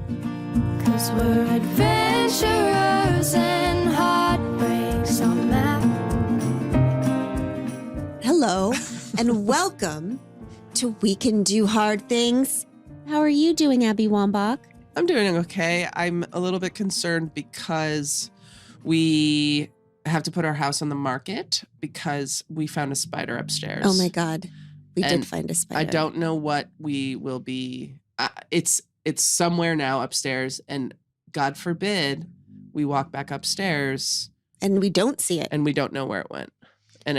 'Cause we're adventurers and heartbreaks on map. Hello and welcome to We Can Do Hard Things. How are you doing, Abby Wambach? I'm doing okay. I'm a little bit concerned because we have to put our house on the market because we found a spider upstairs. Oh my God. We And did find a spider. I don't know what we will be. It's somewhere now upstairs, and God forbid we walk back upstairs and we don't see it. And we don't know where it went. And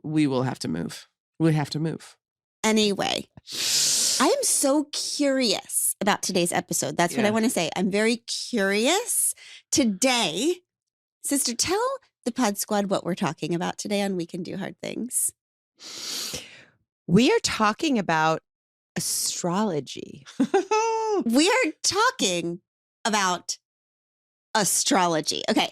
we will have to move. We have to move. Anyway, I am so curious about today's episode. That's what I want to say. I'm very curious. Today, sister, tell the Pod Squad what we're talking about today on We Can Do Hard Things. We are talking about astrology. We are talking about astrology. Okay,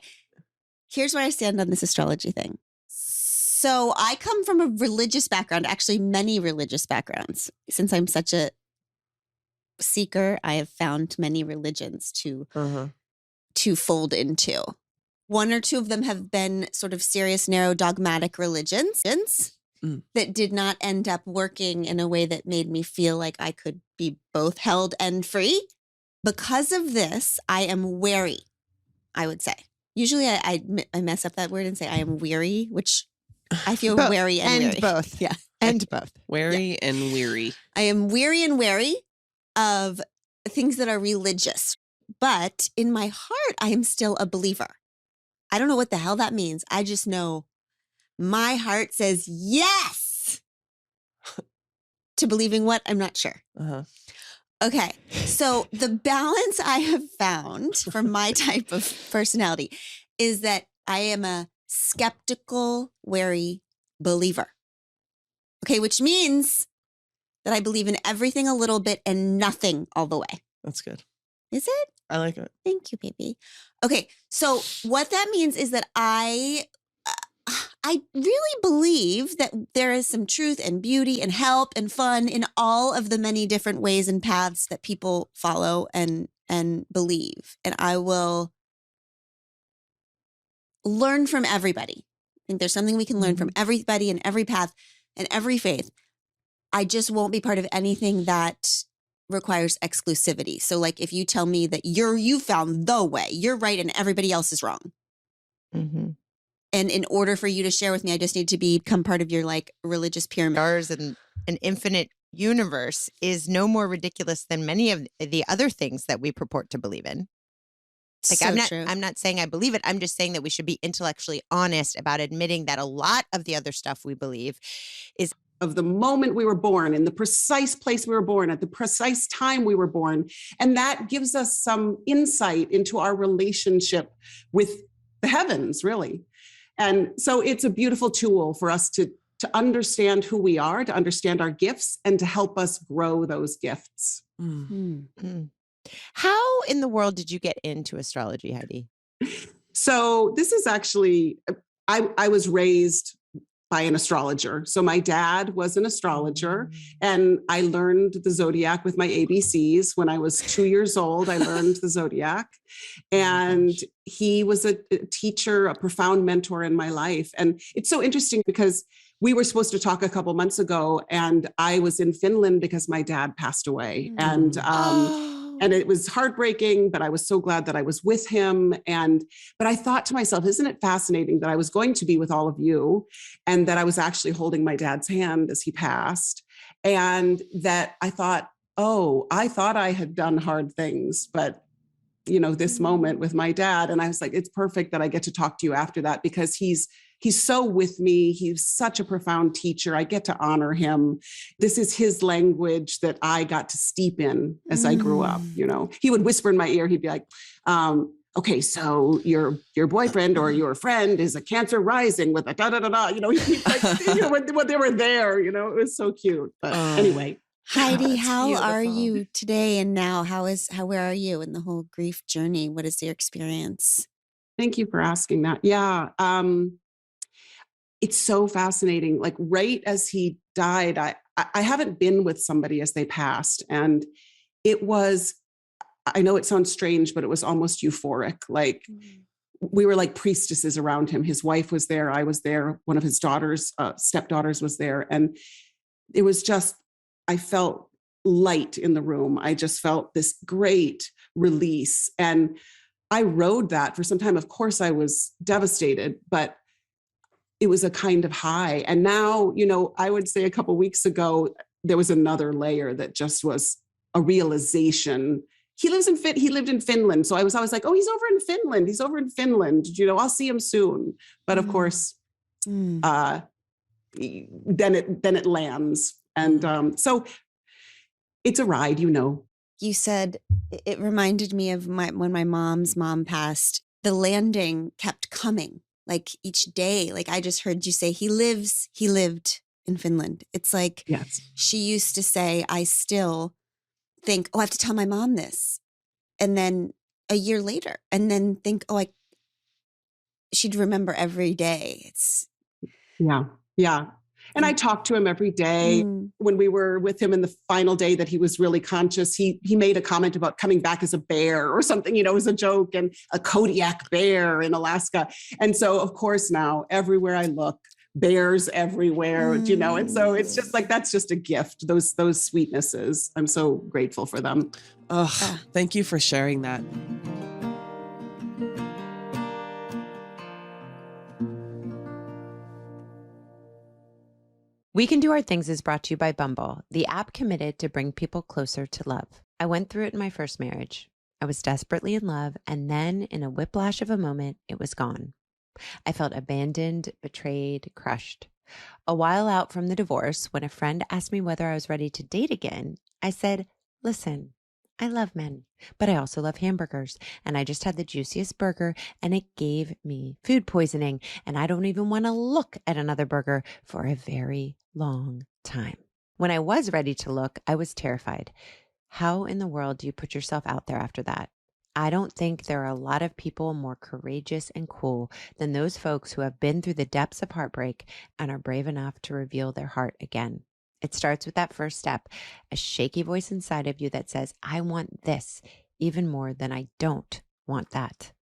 here's where I stand on this astrology thing. So I come from a religious background, actually many religious backgrounds. Since I'm such a seeker, I have found many religions to fold into. One or two of them have been sort of serious, narrow, dogmatic religions that did not end up working in a way that made me feel like I could be both held and free. Because of this, I am wary, I would say. Usually I mess up that word and say I am weary, which I feel wary and weary. Both. Yeah. And both. Wary and weary. I am weary and wary of things that are religious. But in my heart, I am still a believer. I don't know what the hell that means. I just know my heart says yes to believing what? I'm not sure. Okay. So the balance I have found for my type of personality is that I am a skeptical, wary believer. Okay. Which means that I believe in everything a little bit and nothing all the way. That's good. Is it? I like it. Thank you, baby. Okay. So what that means is that I really believe that there is some truth and beauty and help and fun in all of the many different ways and paths that people follow and believe. And I will learn from everybody. I think there's something we can learn from everybody and every path and every faith. I just won't be part of anything that requires exclusivity. So like if you tell me that you found the way, you're right and everybody else is wrong. And in order for you to share with me, I just need to become part of your like religious pyramid. Stars and an infinite universe is no more ridiculous than many of the other things that we purport to believe in. Like So I'm not saying I believe it. I'm just saying that we should be intellectually honest about admitting that a lot of the other stuff we believe is of the moment we were born, in the precise place we were born, at the precise time we were born. And that gives us some insight into our relationship with the heavens, really. And so it's a beautiful tool for us to understand who we are, to understand our gifts, and to help us grow those gifts. How in the world did you get into astrology, Heidi? So this is actually, I was raised by an astrologer. So my dad was an astrologer, and I learned the zodiac with my ABCs. When I was 2 years old, I learned the zodiac, and he was a teacher, a profound mentor in my life. And it's so interesting because we were supposed to talk a couple months ago, and I was in Finland because my dad passed away. And it was heartbreaking, but I was so glad that I was with him. But I thought to myself, isn't it fascinating that I was going to be with all of you, and that I was actually holding my dad's hand as he passed, and that I thought, I thought I had done hard things, but this moment with my dad. And I was like, it's perfect that I get to talk to you after that, because he's so with me. He's such a profound teacher. I get to honor him. This is his language that I got to steep in as I grew up. He would whisper in my ear. He'd be like, okay, so your boyfriend or your friend is a Cancer rising with a da da da da. When they were there, it was so cute. But anyway. Heidi, how are you today and now? Where are you in the whole grief journey? What is your experience? Thank you for asking that. Yeah. It's so fascinating. Like right as he died, I haven't been with somebody as they passed. And it was I know it sounds strange, but it was almost euphoric. Like we were like priestesses around him. His wife was there. I was there. One of his daughters, stepdaughters was there. And it was just, I felt light in the room. I just felt this great release. And I rode that for some time. Of course, I was devastated, but it was a kind of high. And now, I would say a couple of weeks ago, there was another layer that just was a realization. He lived in Finland. So I was always like, oh, he's over in Finland. He's over in Finland. I'll see him soon. But of course, then it lands. And so it's a ride, You said it reminded me of when my mom's mom passed, the landing kept coming like each day. Like I just heard you say he lived in Finland. It's like, yes. She used to say, I still think, oh, I have to tell my mom this. And then a year later, and then think, she'd remember every day. It's yeah. And I talked to him every day. When we were with him in the final day that he was really conscious, he made a comment about coming back as a bear or something, as a joke, and a Kodiak bear in Alaska. And so, of course, now everywhere I look, bears everywhere, and so it's just like, that's just a gift, those sweetnesses. I'm so grateful for them. Oh, thank you for sharing that. We Can Do Our Things is brought to you by Bumble, the app committed to bring people closer to love. I went through it in my first marriage. I was desperately in love, and then in a whiplash of a moment, it was gone. I felt abandoned, betrayed, crushed. A while out from the divorce, when a friend asked me whether I was ready to date again, I said, listen, I love men, but I also love hamburgers. And I just had the juiciest burger and it gave me food poisoning. And I don't even want to look at another burger for a very long time. When I was ready to look, I was terrified. How in the world do you put yourself out there after that? I don't think there are a lot of people more courageous and cool than those folks who have been through the depths of heartbreak and are brave enough to reveal their heart again. It starts with that first step, a shaky voice inside of you that says, I want this even more than I don't want that.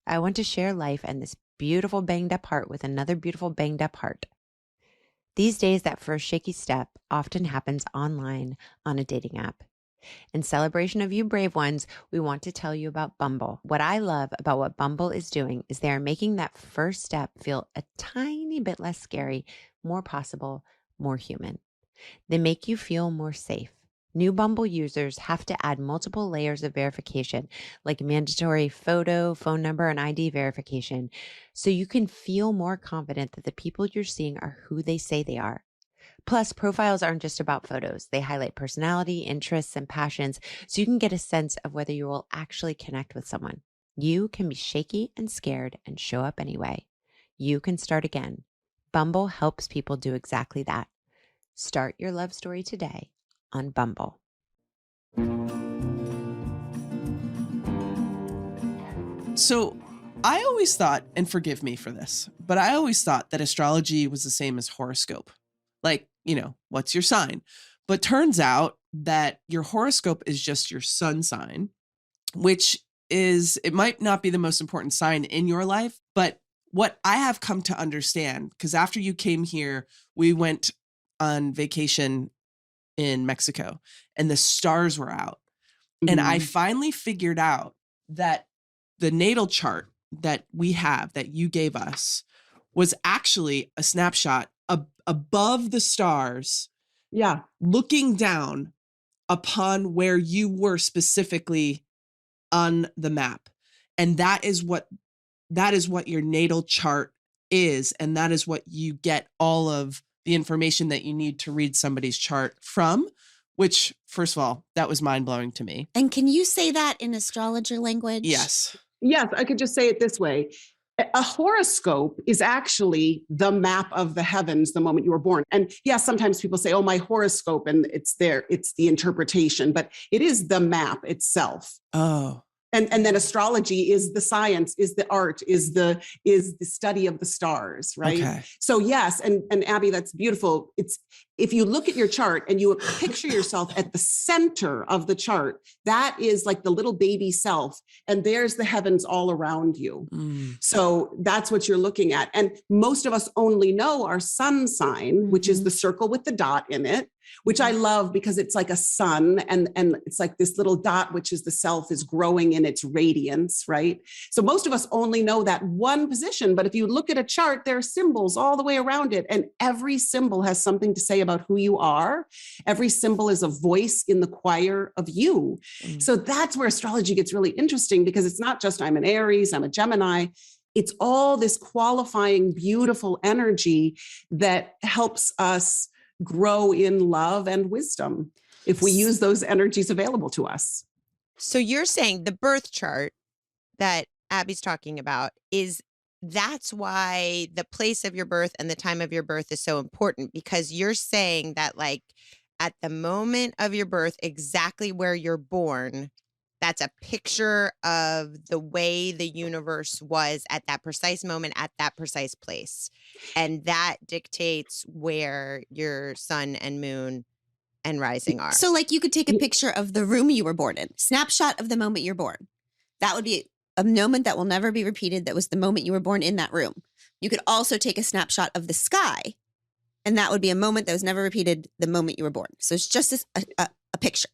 I want to share life and this beautiful banged up heart with another beautiful banged up heart. These days, that first shaky step often happens online on a dating app. In celebration of you brave ones, we want to tell you about Bumble. What I love about what Bumble is doing is they are making that first step feel a tiny bit less scary, more possible, more human. They make you feel more safe. New Bumble users have to add multiple layers of verification, like mandatory photo, phone number, and ID verification, so you can feel more confident that the people you're seeing are who they say they are. Plus, profiles aren't just about photos. They highlight personality, interests, and passions, so you can get a sense of whether you will actually connect with someone. You can be shaky and scared and show up anyway. You can start again. Bumble helps people do exactly that. Start your love story today on Bumble. So I always thought, and forgive me for this, but I always thought that astrology was the same as horoscope. Like, what's your sign? But turns out that your horoscope is just your sun sign, which it might not be the most important sign in your life, but what I have come to understand, because after you came here, we went on vacation in Mexico and the stars were out. And I finally figured out that the natal chart that we have, that you gave us, was actually a snapshot above the stars. Yeah. Looking down upon where you were specifically on the map. And that is what your natal chart is. And that is what you get all of the information that you need to read somebody's chart from, which, first of all, that was mind-blowing to me. And can you say that in astrologer language? Yes. Yes, I could just say it this way. A horoscope is actually the map of the heavens the moment you were born. And yes, sometimes people say, oh, my horoscope, and it's the interpretation, but it is the map itself. Oh. And then astrology is the science, is the art, is the study of the stars, right? Okay. So yes, and Abby, that's beautiful. It's if you look at your chart and you picture yourself at the center of the chart, that is like the little baby self, and there's the heavens all around you. So that's what you're looking at. And most of us only know our sun sign, which is the circle with the dot in it, which I love because it's like a sun, and it's like this little dot, which is the self, is growing in its radiance, right? So most of us only know that one position, but if you look at a chart, there are symbols all the way around it, and every symbol has something to say about who you are. Every symbol is a voice in the choir of you. So that's where astrology gets really interesting, because it's not just I'm an Aries, I'm a Gemini. It's all this qualifying, beautiful energy that helps us grow in love and wisdom if we use those energies available to us. So you're saying the birth chart that Abby's talking about that's why the place of your birth and the time of your birth is so important, because you're saying that like at the moment of your birth, exactly where you're born, that's a picture of the way the universe was at that precise moment, at that precise place. And that dictates where your sun and moon and rising are. So like you could take a picture of the room you were born in, snapshot of the moment you're born. That would be a moment that will never be repeated. That was the moment you were born in that room. You could also take a snapshot of the sky, and that would be a moment that was never repeated the moment you were born. So it's just a picture.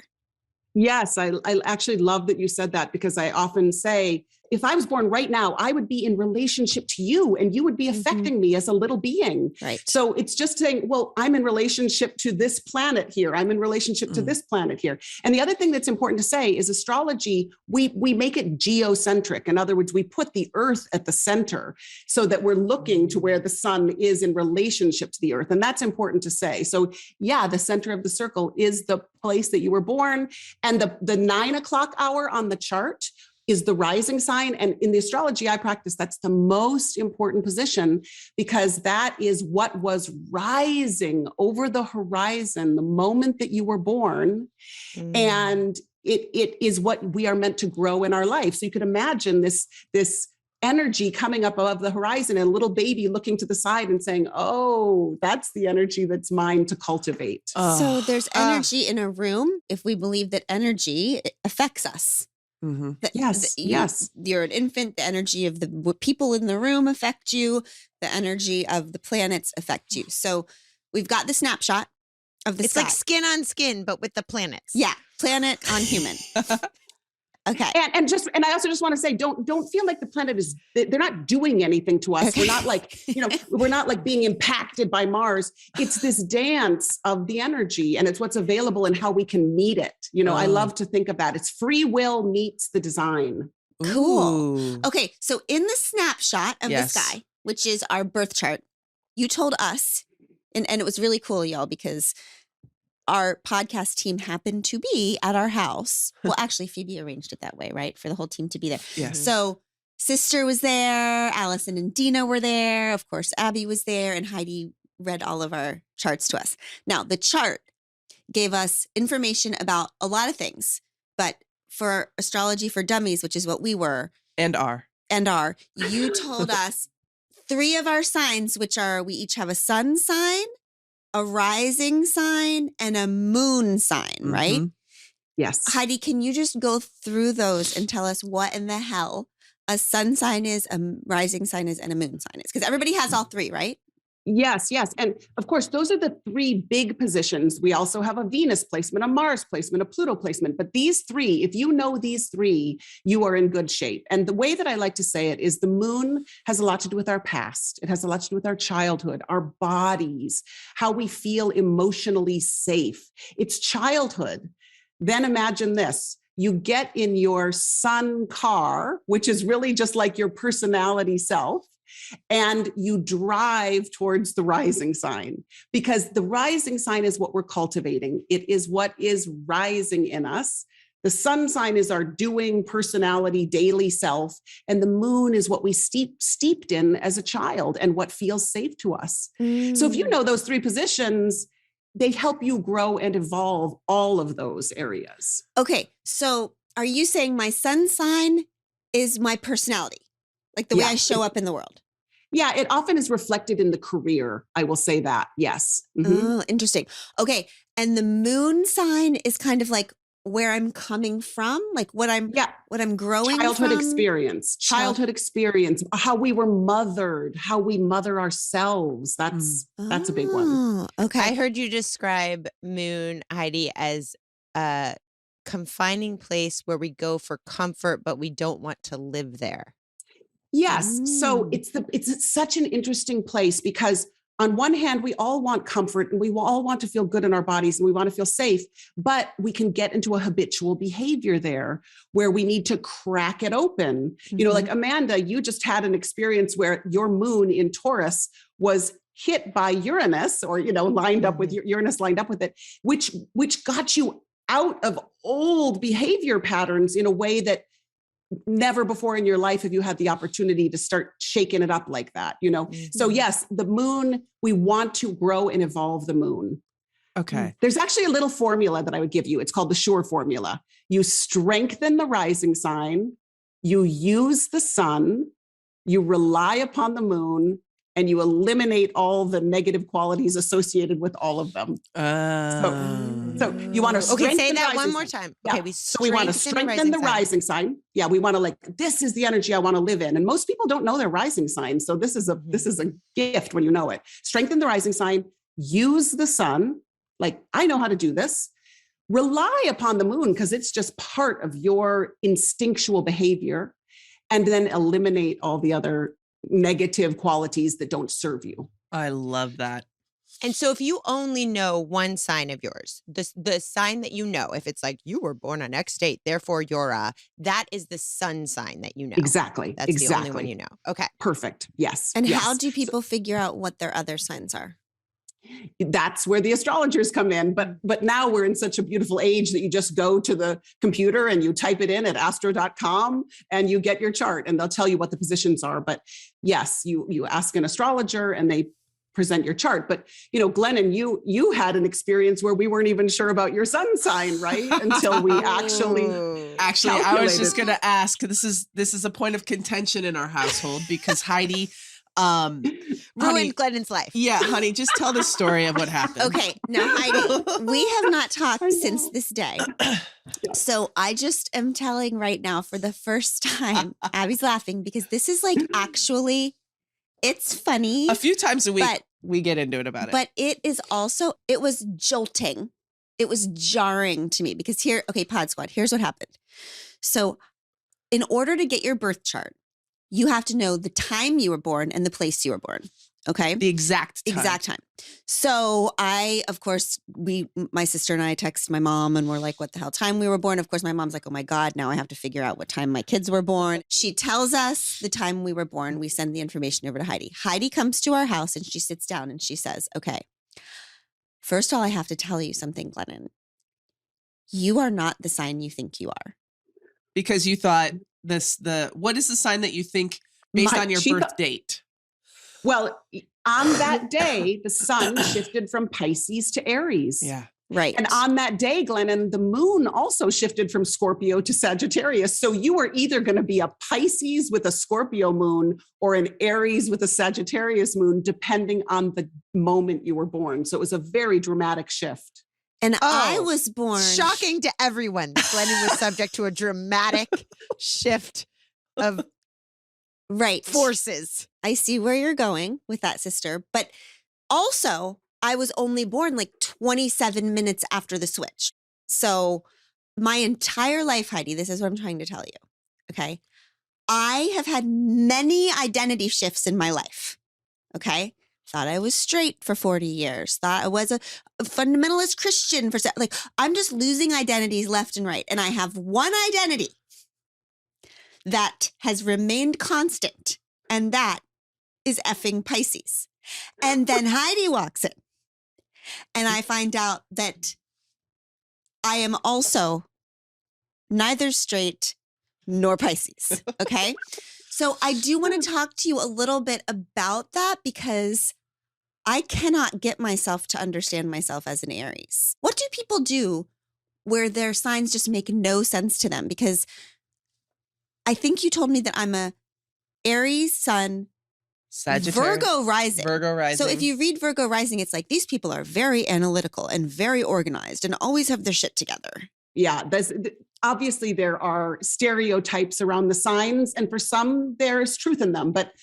Yes, I actually love that you said that, because I often say, if I was born right now, I would be in relationship to you, and you would be affecting me as a little being. Right. So it's just saying, well, I'm in relationship to this planet here. I'm in relationship to this planet here. And the other thing that's important to say is astrology, we make it geocentric. In other words, we put the earth at the center so that we're looking to where the sun is in relationship to the earth. And that's important to say. So yeah, the center of the circle is the place that you were born. And the 9 o'clock hour on the chart is the rising sign. And in the astrology I practice, that's the most important position, because that is what was rising over the horizon the moment that you were born. And it is what we are meant to grow in our life. So you could imagine this energy coming up above the horizon, and a little baby looking to the side and saying, oh, that's the energy that's mine to cultivate. So there's energy in a room if we believe that energy affects us. Yes. You're an infant. The energy of the people in the room affect you. The energy of the planets affect you. So we've got the snapshot of the sky. It's like skin on skin, but with the planets. Yeah, planet on human. Okay. And I also just want to say, don't feel like the planet they're not doing anything to us. Okay. We're not like, we're not like being impacted by Mars. It's this dance of the energy, and it's what's available and how we can meet it. I love to think of that. It's free will meets the design. Cool. Ooh. Okay. So in the snapshot of the sky, which is our birth chart, you told us, and it was really cool, y'all, because our podcast team happened to be at our house. Well, actually, Phoebe arranged it that way, right? For the whole team to be there. Yes. So Sister was there, Allison and Dina were there. Of course, Abby was there, and Heidi read all of our charts to us. Now, the chart gave us information about a lot of things, but for Astrology for Dummies, which is what we were. And are. You told us 3 of our signs, which are, we each have a sun sign, a rising sign, and a moon sign, right? Yes. Heidi, can you just go through those and tell us what in the hell a sun sign is, a rising sign is, and a moon sign is? Because everybody has all 3, right? Yes. And of course, those are the 3 big positions. We also have a Venus placement, a Mars placement, a Pluto placement. But these 3, if you know these 3, you are in good shape. And the way that I like to say it is the moon has a lot to do with our past. It has a lot to do with our childhood, our bodies, how we feel emotionally safe. It's childhood. Then imagine this. You get in your sun car, which is really just like your personality self, and you drive towards the rising sign, because the rising sign is what we're cultivating. It is what is rising in us. The sun sign is our doing personality, daily self. And the moon is what we steeped in as a child and what feels safe to us. So if you know those 3 positions, they help you grow and evolve all of those areas. Okay. So are you saying my sun sign is my personality? Like the way Yeah. I show up in the world? Yeah, it often is reflected in the career. I will say that. Yes. Mhm. Oh, interesting. Okay. And the moon sign is kind of like where I'm coming from, like what I'm growing Childhood from. childhood experience, how we were mothered, how we mother ourselves. That's a big one. Oh, okay. I heard you describe moon, Heidi, as a confining place where we go for comfort, but we don't want to live there. Yes. So it's such an interesting place because on one hand, we all want comfort and we all want to feel good in our bodies and we want to feel safe, but we can get into a habitual behavior there where we need to crack it open. You know, like Amanda, you just had an experience where your moon in Taurus was hit by Uranus or, lined up with Uranus lined up with it, which got you out of old behavior patterns in a way that never before in your life have you had the opportunity to start shaking it up like that, So yes, the moon, we want to grow and evolve the moon. Okay. There's actually a little formula that I would give you. It's called the SURE formula. You strengthen the rising sign, you use the sun, you rely upon the moon, and you eliminate all the negative qualities associated with all of them. So you want to strengthen say that one rising more sign. time. Yeah. Okay, So we want to strengthen the rising sign. Yeah, we want to this is the energy I want to live in. And most people don't know their rising sign. So this is a gift when you know it. Strengthen the rising sign, use the sun. Like, I know how to do this. Rely upon the moon because it's just part of your instinctual behavior. And then eliminate all the other negative qualities that don't serve you. I love that. And so if you only know one sign of yours, the sign that you know, if it's like you were born on X date, therefore you're that is the sun sign that you know. Exactly. That's the only one you know. Okay. Perfect. Yes. And yes. how do people figure out what their other signs are? That's where the astrologers come in. But now we're in such a beautiful age that you just go to the computer and you type it in at astro.com and you get your chart and they'll tell you what the positions are. But yes, you ask an astrologer and they present your chart. But, Glennon, you had an experience where we weren't even sure about your sun sign, right? Until we actually I was just going to ask, this is a point of contention in our household because Heidi, ruined Glennon's life. Yeah, honey, just tell the story of what happened. Okay. Now, Heidi, we have not talked since this day. So I just am telling right now for the first time, Abby's laughing because this is actually, it's funny. A few times a week, we get into it about it. But it was jolting. It was jarring to me because Pod Squad, here's what happened. So in order to get your birth chart, you have to know the time you were born and the place you were born. Okay. The exact time. So my sister and I text my mom and we're like, what the hell time we were born? Of course, my mom's like, oh my God, now I have to figure out what time my kids were born. She tells us the time we were born. We send the information over to Heidi. Heidi comes to our house and she sits down and she says, okay, first of all, I have to tell you something, Glennon. You are not the sign you think you are. Because you thought what is the sign that you think based on your birth date? Well, on that day, the sun shifted from Pisces to Aries. Yeah. Right. And on that day, Glennon, the moon also shifted from Scorpio to Sagittarius. So you were either going to be a Pisces with a Scorpio moon or an Aries with a Sagittarius moon, depending on the moment you were born. So it was a very dramatic shift. And I was born. Shocking to everyone. Glennon was subject to a dramatic shift of forces. I see where you're going with that, sister. But also, I was only born 27 minutes after the switch. So my entire life, Heidi, this is what I'm trying to tell you. Okay. I have had many identity shifts in my life. Okay. Thought I was straight for 40 years. Thought I was a fundamentalist Christian for I'm just losing identities left and right. And I have one identity that has remained constant. And that is effing Pisces. And then Heidi walks in. And I find out that I am also neither straight nor Pisces. Okay. So I do want to talk to you a little bit about that because I cannot get myself to understand myself as an Aries. What do people do where their signs just make no sense to them, because I think you told me that I'm a Aries sun, Sagittarius. Virgo rising. Virgo rising. So if you read Virgo rising, it's like these people are very analytical and very organized and always have their shit together. Yeah, obviously there are stereotypes around the signs, and for some there's truth in them, but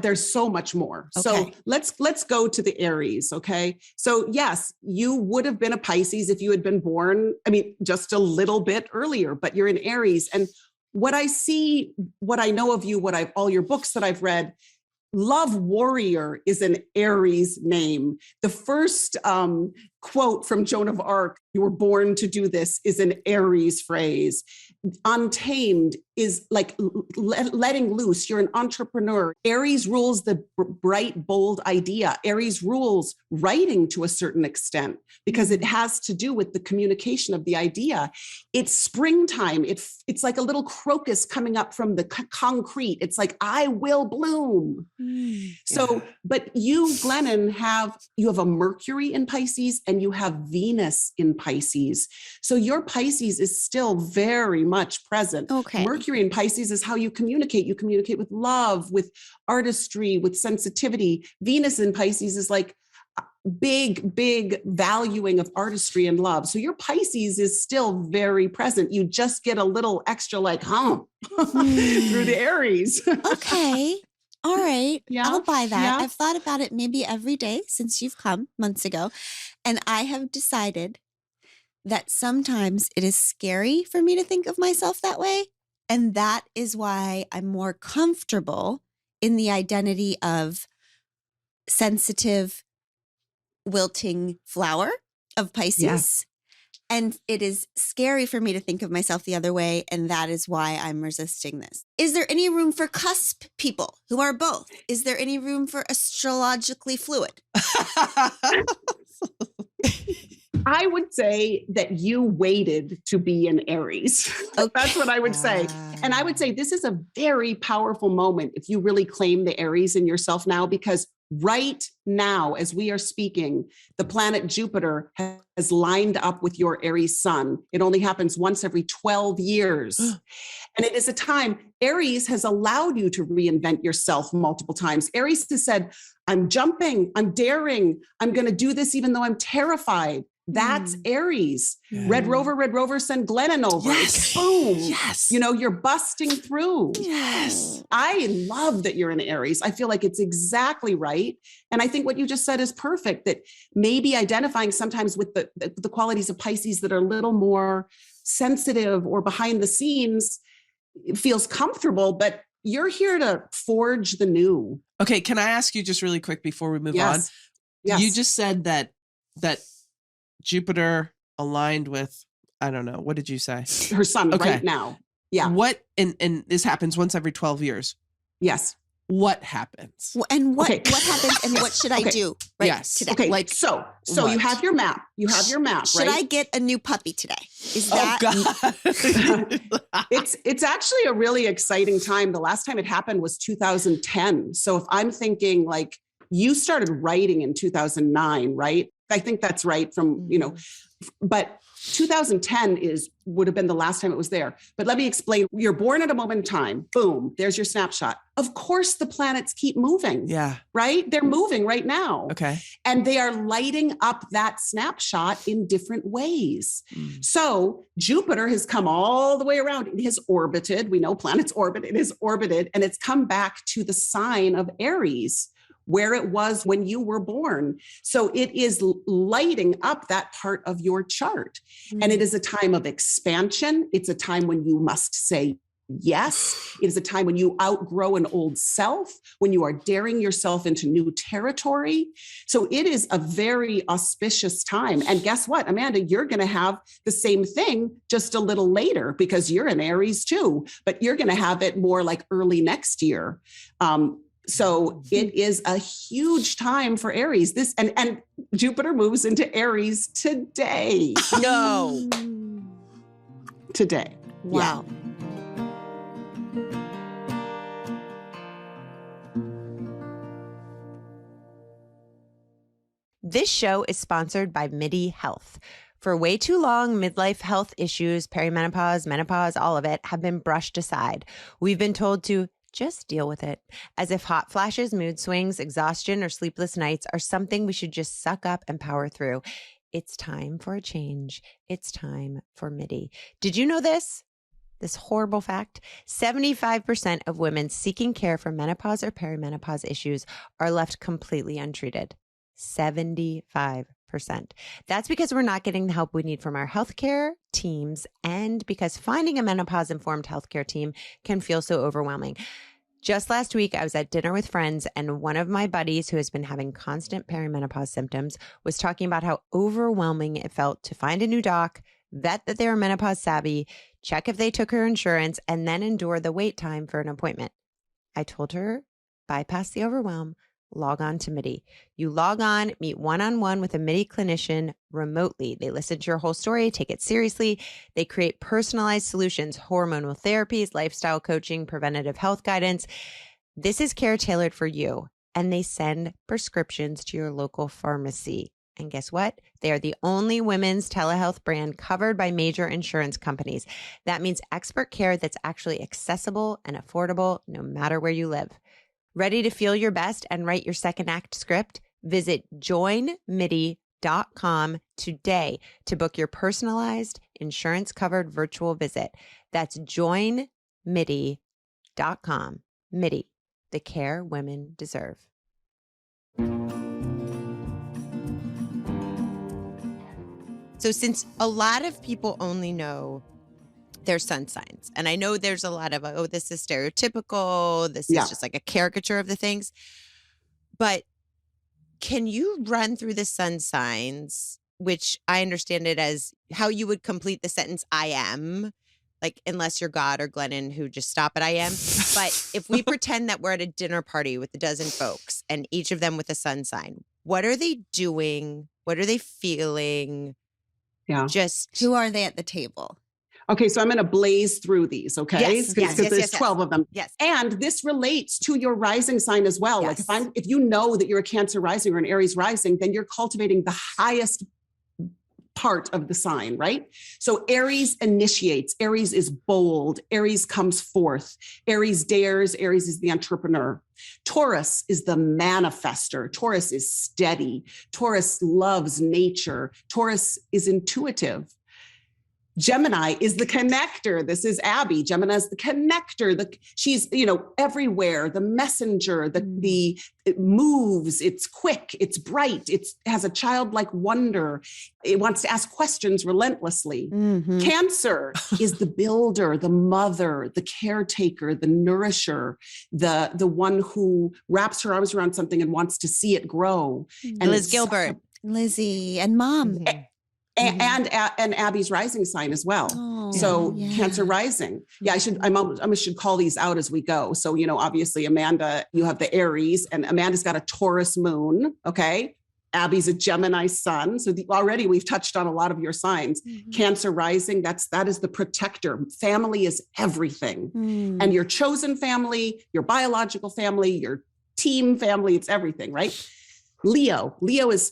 there's so much more. So Okay. let's go to the Aries. Okay. So yes, you would have been a Pisces if you had been born, I mean, just a little bit earlier, but you're an Aries. And what I see, what I know of you, all your books that I've read, Love Warrior is an Aries name. The first quote from Joan of Arc, "You were born to do this," is an Aries phrase. Untamed is like letting loose. You're an entrepreneur. Aries rules the bright, bold idea. Aries rules writing to a certain extent because it has to do with the communication of the idea. It's springtime. It's like a little crocus coming up from the concrete. It's like, I will bloom. So, but you, Glennon, you have a Mercury in Pisces and you have Venus in Pisces. So your Pisces is still very much present. Okay. Mercury in Pisces is how you communicate. You communicate with love, with artistry, with sensitivity. Venus in Pisces is like big valuing of artistry and love. So your Pisces is still very present. You just get a little extra like through the Aries. Okay. All right. Yeah. I'll buy that. Yeah. I've thought about it maybe every day since you've come months ago. And I have decided that sometimes it is scary for me to think of myself that way. And that is why I'm more comfortable in the identity of sensitive, wilting flower of Pisces. Yeah. And it is scary for me to think of myself the other way. And that is why I'm resisting this. Is there any room for cusp people who are both? Is there any room for astrologically fluid? I would say that you waited to be an Aries. Okay. That's what I would say. And I would say this is a very powerful moment if you really claim the Aries in yourself now, because right now, as we are speaking, the planet Jupiter has lined up with your Aries sun. It only happens once every 12 years. And it is a time, Aries has allowed you to reinvent yourself multiple times. Aries has said, I'm jumping, I'm daring, I'm going to do this even though I'm terrified. That's Aries. Yeah. Red Rover, send Glennon over. Yes. Boom. Yes. You know, you're busting through. Yes. I love that you're an Aries. I feel like it's exactly right. And I think what you just said is perfect, that maybe identifying sometimes with the qualities of Pisces that are a little more sensitive or behind the scenes feels comfortable, but you're here to forge the new. Okay. Can I ask you just really quick before we move on? Yes. Yes. You just said that Jupiter aligned with, I don't know, what did you say? Her sun Okay. right now. Yeah. What, and this happens once every 12 years. Yes. What happens? And what Okay. happens and what should I Okay. do right Yes. today? Okay. Like, so what? you have your map. You have your map, Should I right? get a new puppy today? Is Oh, that God. It's actually a really exciting time. The last time it happened was 2010. So if I'm thinking like you started writing in 2009, right? I think that's right from, but 2010 would have been the last time it was there. But let me explain. You're born at a moment in time. Boom. There's your snapshot. Of course, the planets keep moving, Yeah. right? They're moving right now. Okay. And they are lighting up that snapshot in different ways. So Jupiter has come all the way around. It has orbited. We know planets orbit. It has orbited and it's come back to the sign of Aries, where it was when you were born. So it is lighting up that part of your chart. And it is a time of expansion. It's a time when you must say yes. It is a time when you outgrow an old self, when you are daring yourself into new territory. So it is a very auspicious time. And guess what, Amanda, you're going to have the same thing just a little later because you're an Aries too, but you're going to have it more like early next year. So it is a huge time for Aries. This and Jupiter moves into Aries today. No. Today. wow? This show is sponsored by MIDI Health. For way too long, midlife health issues, perimenopause, menopause, all of it have been brushed aside. We've been told to just deal with it, as if hot flashes, mood swings, exhaustion, or sleepless nights are something we should just suck up and power through. It's time for a change. It's time for MIDI. Did you know this? This horrible fact: 75% of women seeking care for menopause or perimenopause issues are left completely untreated. 75%. That's because we're not getting the help we need from our healthcare teams, and because finding a menopause-informed healthcare team can feel so overwhelming. Just last week, I was at dinner with friends, and one of my buddies who has been having constant perimenopause symptoms was talking about how overwhelming it felt to find a new doc, vet that they were menopause savvy, check if they took her insurance, and then endure the wait time for an appointment. I told her, bypass the overwhelm. Log on to MIDI. You log on, meet one-on-one with a MIDI clinician remotely. They listen to your whole story, take it seriously. They create personalized solutions, hormonal therapies, lifestyle coaching, preventative health guidance. This is care tailored for you. And they send prescriptions to your local pharmacy. And guess what? They are the only women's telehealth brand covered by major insurance companies. That means expert care that's actually accessible and affordable no matter where you live. Ready to feel your best and write your second act script? Visit joinmidi.com today to book your personalized, insurance-covered virtual visit. That's joinmidi.com. MIDI, the care women deserve. So since a lot of people only know their sun signs, and I know there's a lot of, oh, this is stereotypical, this is just like a caricature of the things, but can you run through the sun signs, which I understand it as how you would complete the sentence, I am, like, unless you're God or Glennon who just stop at I am. But if we pretend that we're at a dinner party with a dozen folks and each of them with a sun sign, what are they doing? What are they feeling? Yeah. Just Who are they at the table? Okay, so I'm going to blaze through these, okay? Yes, Because there's 12 of them. Yes. And this relates to your rising sign as well. Yes. Like if you know that you're a Cancer rising or an Aries rising, then you're cultivating the highest part of the sign, right? So Aries initiates, Aries is bold, Aries comes forth, Aries dares, Aries is the entrepreneur. Taurus is the manifester. Taurus is steady. Taurus loves nature. Taurus is intuitive. Gemini is the connector. This is Abby. Gemini is the connector. She's, everywhere. The messenger. It moves. It's quick. It's bright. It has a childlike wonder. It wants to ask questions relentlessly. Mm-hmm. Cancer is the builder, the mother, the caretaker, the nourisher, the one who wraps her arms around something and wants to see it grow. And Liz Gilbert, Lizzie, and Mom. Mm-hmm. And Abby's rising sign as well. Oh, So yeah. Cancer rising. Yeah, I should call these out as we go. So, obviously Amanda, you have the Aries, and Amanda's got a Taurus moon. Okay. Abby's a Gemini sun. So already we've touched on a lot of your signs. Mm-hmm. Cancer rising, that is the protector. Family is everything. Mm. And your chosen family, your biological family, your team family, it's everything, right? Leo rules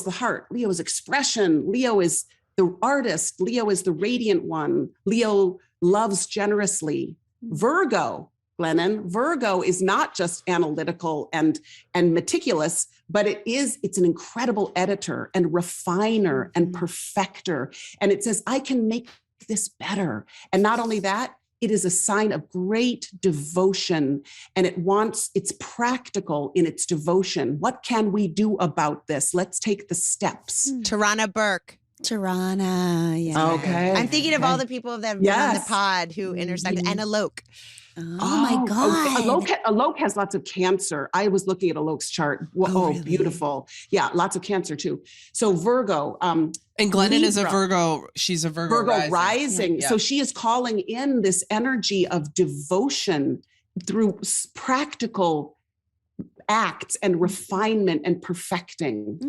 the heart. Leo is expression. Leo is the artist. Leo is the radiant one. Leo loves generously. Virgo, Glennon, Virgo is not just analytical and meticulous, but it's an incredible editor and refiner and perfecter. And it says, I can make this better. And not only that, it is a sign of great devotion, and it's practical in its devotion. What can we do about this? Let's take the steps. Tarana Burke. Tirana, yeah. Okay. I'm thinking of all the people that have been on the Yes. pod who intersected, and Alok. Oh my God. Alok has lots of Cancer. I was looking at Alok's chart. Whoa, really? beautiful. Yeah, lots of Cancer too. So Virgo. And Glennon is a Libra. Virgo. She's a Virgo rising. Yeah. So she is calling in this energy of devotion through practical acts and refinement and perfecting,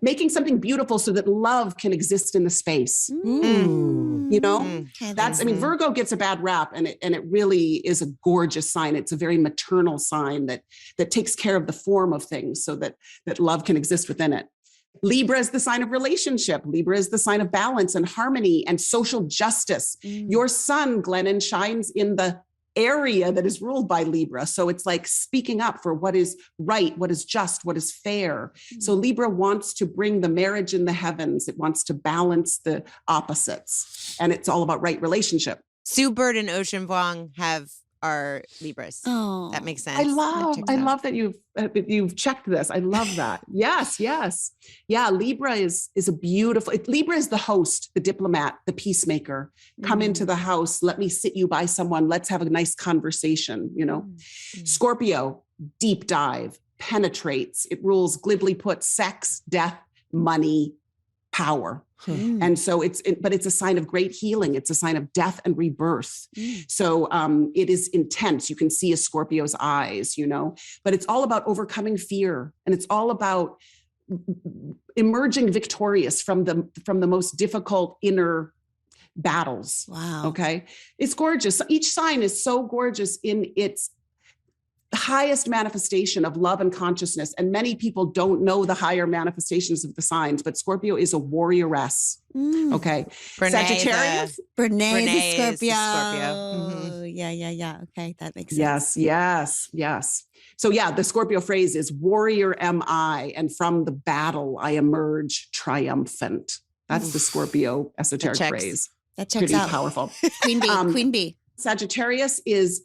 making something beautiful so that love can exist in the space. Okay, Virgo gets a bad rap, and it really is a gorgeous sign. It's a very maternal sign that takes care of the form of things so that love can exist within it. Libra is the sign of relationship. Libra is the sign of balance and harmony and social justice. Your sun, Glennon, shines in the area that is ruled by Libra. So it's like speaking up for what is right, what is just, what is fair. So Libra wants to bring the marriage in the heavens. It wants to balance the opposites. And it's all about right relationship. Sue Bird and Ocean Vuong are Libras. Oh, That makes sense. I That love that you've checked this. I love that. Yes. Yeah. Libra is a beautiful, Libra is the host, the diplomat, the peacemaker. Come into the house. Let me sit you by someone. Let's have a nice conversation, Scorpio, deep dive, penetrates. It rules, glibly put, sex, death, money, power. And so but it's a sign of great healing. It's a sign of death and rebirth. So it is intense. You can see a Scorpio's eyes, but it's all about overcoming fear. And it's all about emerging victorious from the most difficult inner battles. wow. Okay. It's gorgeous. Each sign is so gorgeous in its highest manifestation of love and consciousness. And many people don't know the higher manifestations of the signs, but Scorpio is a warrioress. Okay. Brene, Sagittarius. Brene, the Brene is the Scorpio. Scorpio. Yeah. Okay. That makes sense. Yes. So the Scorpio phrase is warrior am I, and from the battle I emerge triumphant. That's the Scorpio esoteric checks. phrase. That checks Pretty out. powerful. Queen bee. Sagittarius is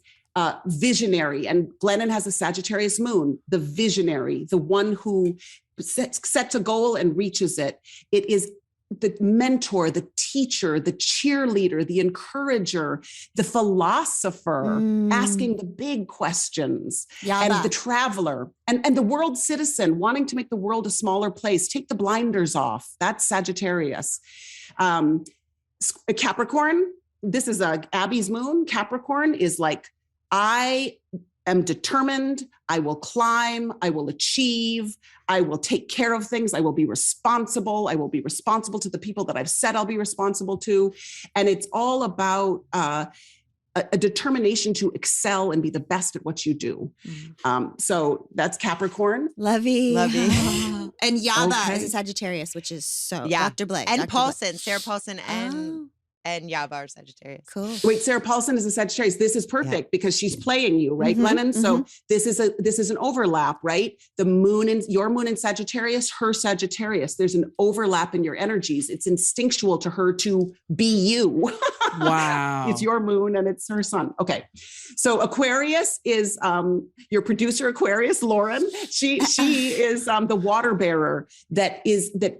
visionary, and Glennon has a Sagittarius moon, the visionary, the one who sets a goal and reaches it. It is the mentor, the teacher, the cheerleader, the encourager, the philosopher, asking the big questions, and the traveler, and the world citizen, wanting to make the world a smaller place. Take the blinders off. That's Sagittarius. Capricorn, this is Abby's moon. Capricorn is like, I am determined. I will climb. I will achieve. I will take care of things. I will be responsible. I will be responsible to the people that I've said I'll be responsible to. And it's all about a determination to excel and be the best at what you do. So that's Capricorn. Lovey. And Yaba Okay. is a Sagittarius, which is so Yeah. Dr. Blake. And Dr. Paulson, Sarah Paulson Oh, and Yaba are Sagittarius. cool. Wait, Sarah Paulson is a Sagittarius. This is perfect because she's playing you, right, Glennon? So this is an overlap, right? The moon in your moon in Sagittarius, her Sagittarius. There's an overlap in your energies. It's instinctual to her to be you. Wow. It's your moon and it's her sun. Okay. So Aquarius is your producer, Aquarius, Lauren. She is the water bearer that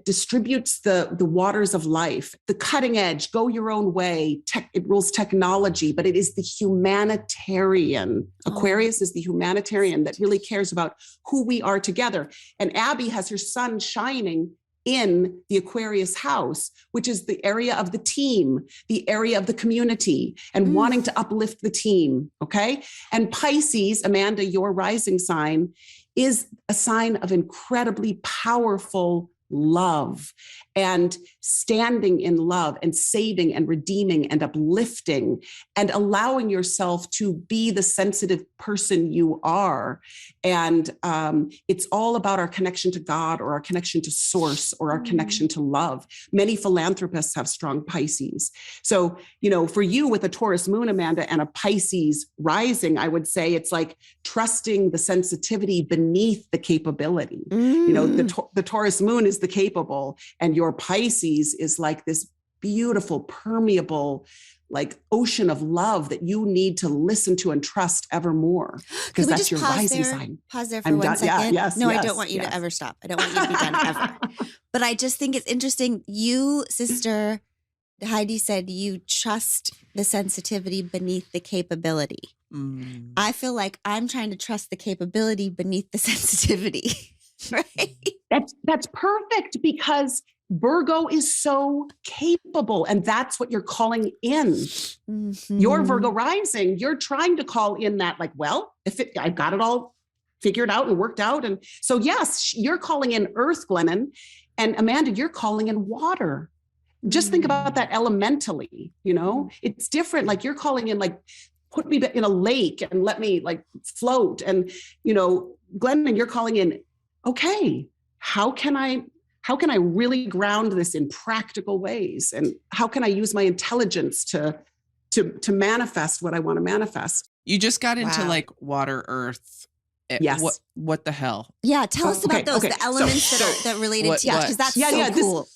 distributes the waters of life, the cutting edge, go your own way. It rules technology, but it is the humanitarian. Aquarius is the humanitarian that really cares about who we are together. And Abby has her sun shining in the Aquarius house, which is the area of the team, the area of the community, and wanting to uplift the team. Okay. And Pisces, Amanda, your rising sign, is a sign of incredibly powerful love and standing in love and saving and redeeming and uplifting and allowing yourself to be the sensitive person you are. And it's all about our connection to God or our connection to source or our connection to love. Many philanthropists have strong Pisces. So, for you with a Taurus moon, Amanda, and a Pisces rising, I would say it's like trusting the sensitivity beneath the capability. The Taurus moon is the capable, and your Pisces is like this beautiful, permeable, like ocean of love that you need to listen to and trust evermore, because Can we that's just your rising sign. Pause there for I'm one done. second. Yeah, yes, no, I yes, don't want you yes. to ever stop. I don't want you to be done ever. But I just think it's interesting. You, sister Heidi, said you trust the sensitivity beneath the capability. I feel like I'm trying to trust the capability beneath the sensitivity. Right? That's perfect, because Virgo is so capable, and that's what you're calling in. Your Virgo rising, you're trying to call in that, like, well, I've got it all figured out and worked out. And so, yes, you're calling in earth, Glennon, and Amanda, you're calling in water. Just think about that elementally, it's different. Like, you're calling in, like, put me in a lake and let me like float. And, Glennon, you're calling in, okay, how can I how can I really ground this in practical ways? And how can I use my intelligence to manifest what I want to manifest? You just got into Wow. like water, earth. Yes. What the hell? Yeah, tell us about Okay, those, okay. the elements that related what- to you, because that's Yeah, so this- cool.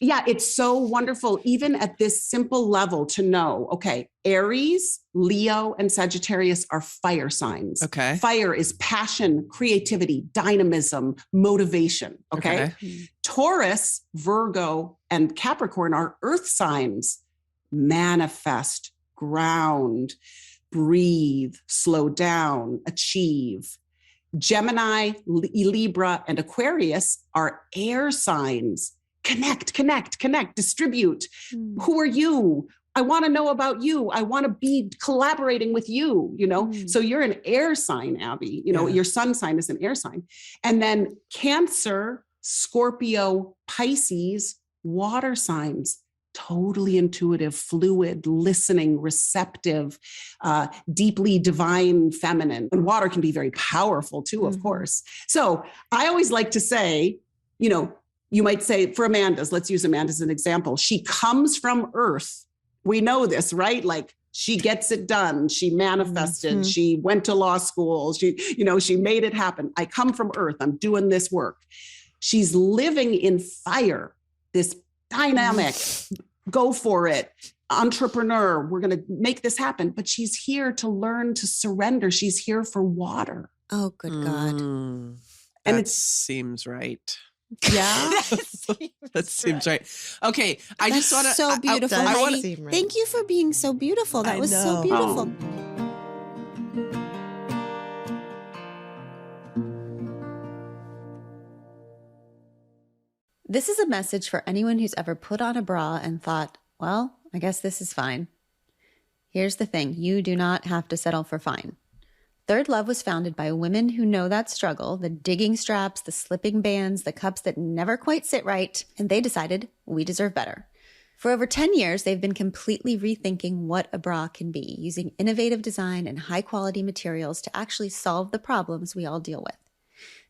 Yeah, it's so wonderful, even at this simple level, to know, okay, Aries, Leo, and Sagittarius are fire signs. Okay. Fire is passion, creativity, dynamism, motivation. Okay. Taurus, Virgo, and Capricorn are earth signs. Manifest, ground, breathe, slow down, achieve. Gemini, Libra, and Aquarius are air signs. Connect, distribute. Who are you? I want to know about you. I want to be collaborating with you, So you're an air sign, Abby. Your sun sign is an air sign. And then Cancer, Scorpio, Pisces, water signs. Totally intuitive, fluid, listening, receptive, deeply divine, feminine. And water can be very powerful too, of course. So I always like to say, you might say for Amanda's, let's use Amanda as an example. She comes from earth. We know this, right? Like she gets it done. She manifested. She went to law school. She made it happen. I come from earth. I'm doing this work. She's living in fire, this dynamic, go for it, entrepreneur. We're going to make this happen. But she's here to learn to surrender. She's here for water. Oh, good God. And That seems right. Yeah. That seems right. Okay, I That's just want to. so beautiful. I wanna- Heidi, Seem right. thank you for being so beautiful. That I was so know. beautiful. This is a message for anyone who's ever put on a bra and thought, well, I guess this is fine. Here's the thing. You do not have to settle for fine. Third Love was founded by women who know that struggle, the digging straps, the slipping bands, the cups that never quite sit right, and they decided we deserve better. For over 10 years, they've been completely rethinking what a bra can be, using innovative design and high-quality materials to actually solve the problems we all deal with.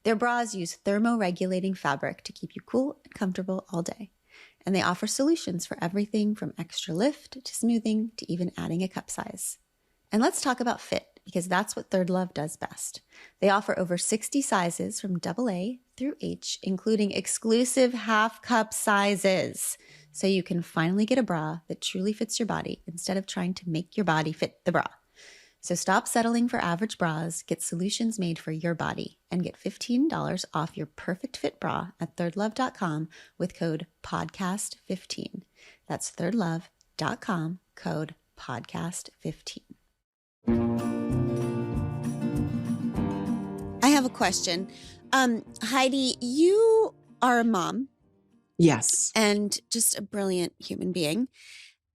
Their bras use thermoregulating fabric to keep you cool and comfortable all day. And they offer solutions for everything from extra lift to smoothing to even adding a cup size. And let's talk about fit, because that's what Third Love does best. They offer over 60 sizes from AA through H, including exclusive half cup sizes. So you can finally get a bra that truly fits your body instead of trying to make your body fit the bra. So stop settling for average bras, get solutions made for your body, and get $15 off your perfect fit bra at thirdlove.com with code podcast15. That's thirdlove.com, code podcast15. I have a question. Heidi, you are a mom Yes. and just a brilliant human being.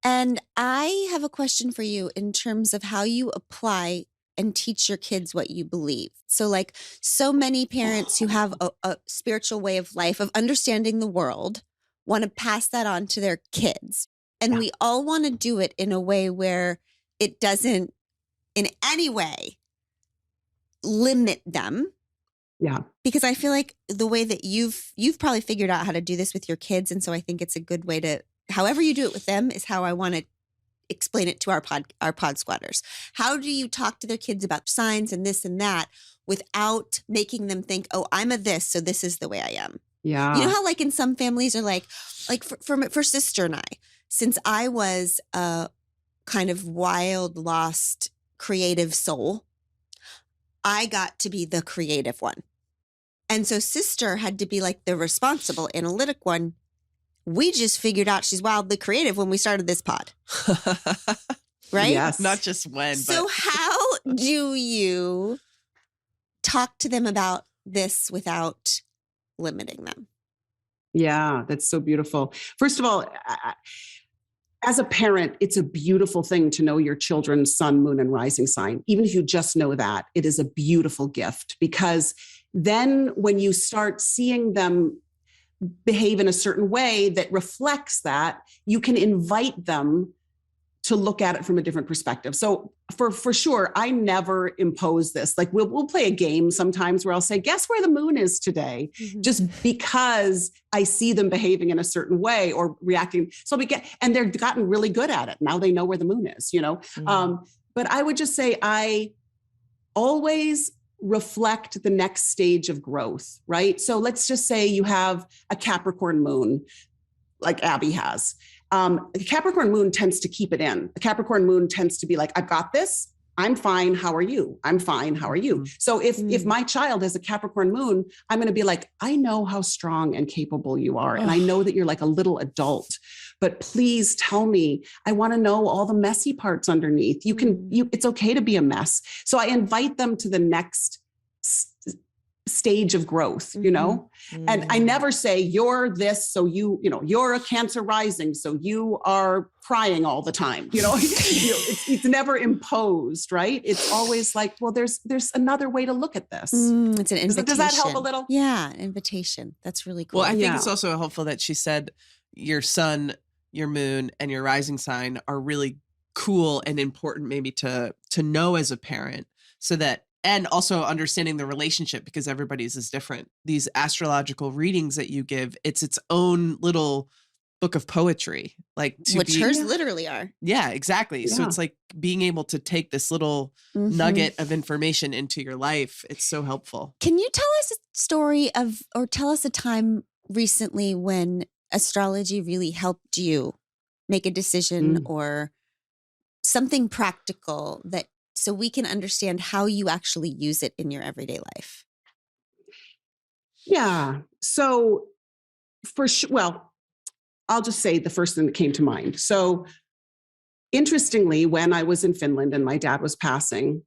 And I have a question for you in terms of how you apply and teach your kids what you believe. So like so many parents who have a spiritual way of life, of understanding the world, want to pass that on to their kids. And we all want to do it in a way where it doesn't in any way limit them. Yeah. Because I feel like the way that you've probably figured out how to do this with your kids. And so I think it's a good way to, however you do it with them is how I want to explain it to our pod squatters. How do you talk to their kids about signs and this and that without making them think, oh, I'm a this, so this is the way I am? Yeah. You know how like in some families are like for sister and I, since I was a kind of wild, lost, creative soul, I got to be the creative one. And so sister had to be like the responsible, analytic one. We just figured out she's wildly creative when we started this pod, right? Yes. Not just when, So but how do you talk to them about this without limiting them? Yeah, that's so beautiful. First of all, as a parent, it's a beautiful thing to know your children's sun, moon, and rising sign. Even if you just know that, it is a beautiful gift, because then when you start seeing them behave in a certain way that reflects that, you can invite them to look at it from a different perspective. So for sure, I never impose this. Like we'll play a game sometimes where I'll say, guess where the moon is today, just because I see them behaving in a certain way or reacting. So and they're gotten really good at it. Now they know where the moon is, you know? But I would just say, I always reflect the next stage of growth, right? So let's just say you have a Capricorn moon, like Abby has. The Capricorn moon tends to keep it in. The Capricorn moon tends to be like, I've got this. I'm fine. How are you? I'm fine. How are you? So if my child has a Capricorn moon, I'm going to be like, I know how strong and capable you are. And I know that you're like a little adult, but please tell me, I want to know all the messy parts underneath. It's okay to be a mess. So I invite them to the next stage of growth, you know, and I never say you're this. So you're a Cancer rising. So you are crying all the time. It's never imposed, right? It's always like, well, there's another way to look at this. It's an invitation. Does that help a little? Yeah. An invitation. That's really cool. Well, I think it's also helpful that she said your sun, your moon, and your rising sign are really cool and important maybe to know as a parent, so that, and also understanding the relationship, because everybody's is different. These astrological readings that you give, it's its own little book of poetry, which hers literally are. Yeah, exactly. Yeah. So it's like being able to take this little nugget of information into your life. It's so helpful. Can you tell us a story or tell us a time recently when astrology really helped you make a decision or something practical so we can understand how you actually use it in your everyday life? Yeah. So for sure, well, I'll just say the first thing that came to mind. So interestingly, when I was in Finland and my dad was passing,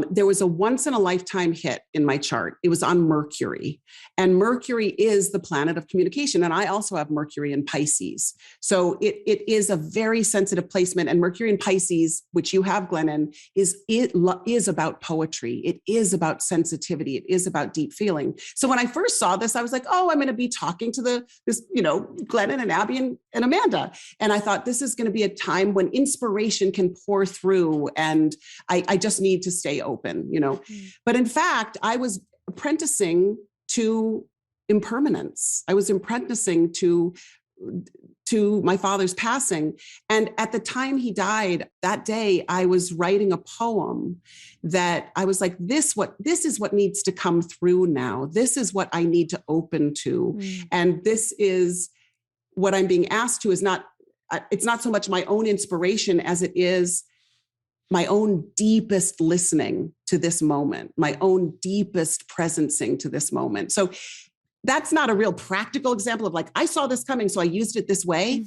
there was a once in a lifetime hit in my chart. It was on Mercury, and Mercury is the planet of communication. And I also have Mercury in Pisces. So it is a very sensitive placement, and Mercury in Pisces, which you have, Glennon, is about poetry. It is about sensitivity. It is about deep feeling. So when I first saw this, I was like, oh, I'm going to be talking to Glennon and Abby and Amanda. And I thought, this is going to be a time when inspiration can pour through, and I just need to stay open, But in fact, I was apprenticing to impermanence. I was apprenticing to my father's passing. And at the time he died, that day, I was writing a poem that I was like, this is what needs to come through now. This is what I need to open to. And this is what I'm being asked to, it's not so much my own inspiration as it is my own deepest listening to this moment, my own deepest presencing to this moment. So that's not a real practical example of like, I saw this coming, so I used it this way.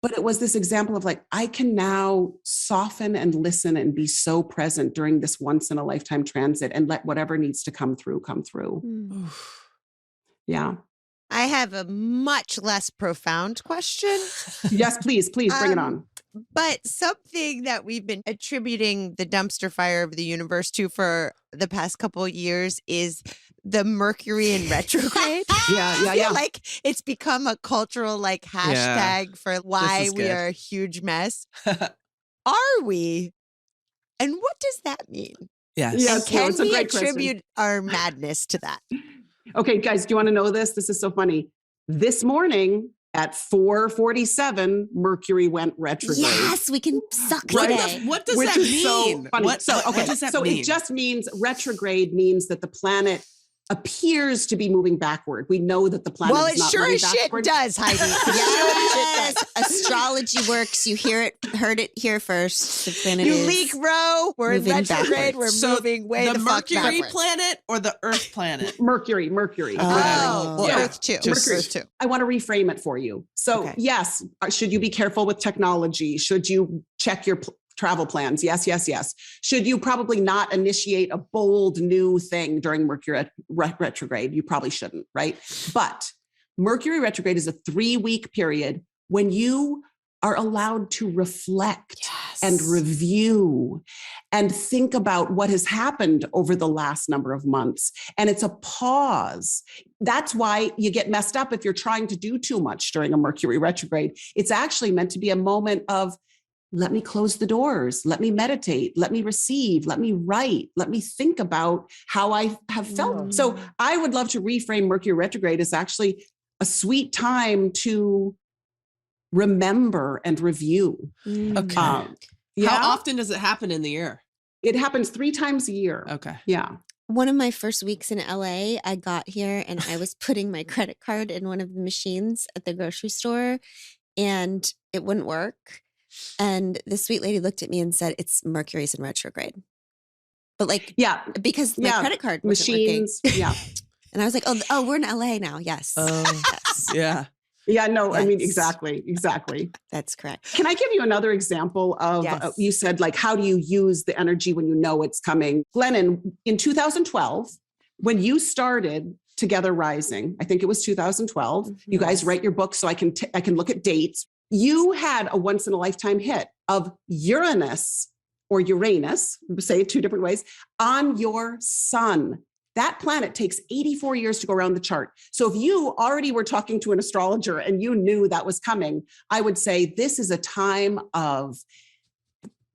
But it was this example of like, I can now soften and listen and be so present during this once in a lifetime transit and let whatever needs to come through. Yeah. I have a much less profound question. Yes, please bring it on. But something that we've been attributing the dumpster fire of the universe to for the past couple of years is the Mercury in retrograde. Yeah. Like it's become a cultural hashtag for why we are a huge mess. Are we? And what does that mean? Yes. And can we attribute our madness to that? Okay, guys, do you want to know this? This is so funny. This morning at 4:47, Mercury went retrograde. Yes, we can suck today. What does Which that is mean? so funny. What does that mean? It just means retrograde means that the planet appears to be moving backward. We know that the planet is not moving backward. Does, Heidi. Yes, astrology works. You heard it here first. The planet is leak row. We're in retrograde. backwards. We're moving way the fuck Mercury backwards. planet or the Earth planet? Mercury. Oh, Yeah. Earth too. Mercury. Earth too. I want to reframe it for you. So Okay. yes, should you be careful with technology? Should you check your travel plans? Yes. Should you probably not initiate a bold new thing during Mercury retrograde? You probably shouldn't, right? But Mercury retrograde is a 3-week period when you are allowed to reflect and review and think about what has happened over the last number of months. And it's a pause. That's why you get messed up if you're trying to do too much during a Mercury retrograde. It's actually meant to be a moment of let me close the doors. Let me meditate. Let me receive. Let me write. Let me think about how I have felt. So I would love to reframe Mercury retrograde as actually a sweet time to remember and review. Okay. Yeah. How often does it happen in the year? It happens 3 times a year. Okay. Yeah. One of my first weeks in LA, I got here and I was putting my credit card in one of the machines at the grocery store and it wouldn't work. And the sweet lady looked at me and said, it's Mercury's in retrograde. But like, Yeah. because my credit card wasn't Machines. working. Yeah. And I was like, oh, we're in LA now. Yes. Yes. Yeah. Yeah. No, I mean, Yes. exactly. That's correct. Can I give you another example of, Yes. you said, like, how do you use the energy when you know it's coming? Glennon, in 2012, when you started Together Rising, I think it was 2012, you guys write your book so I can look at dates. You had a once in a lifetime hit of Uranus or Uranus, say it 2 different ways, on your sun. That planet takes 84 years to go around the chart. So if you already were talking to an astrologer and you knew that was coming, I would say this is a time of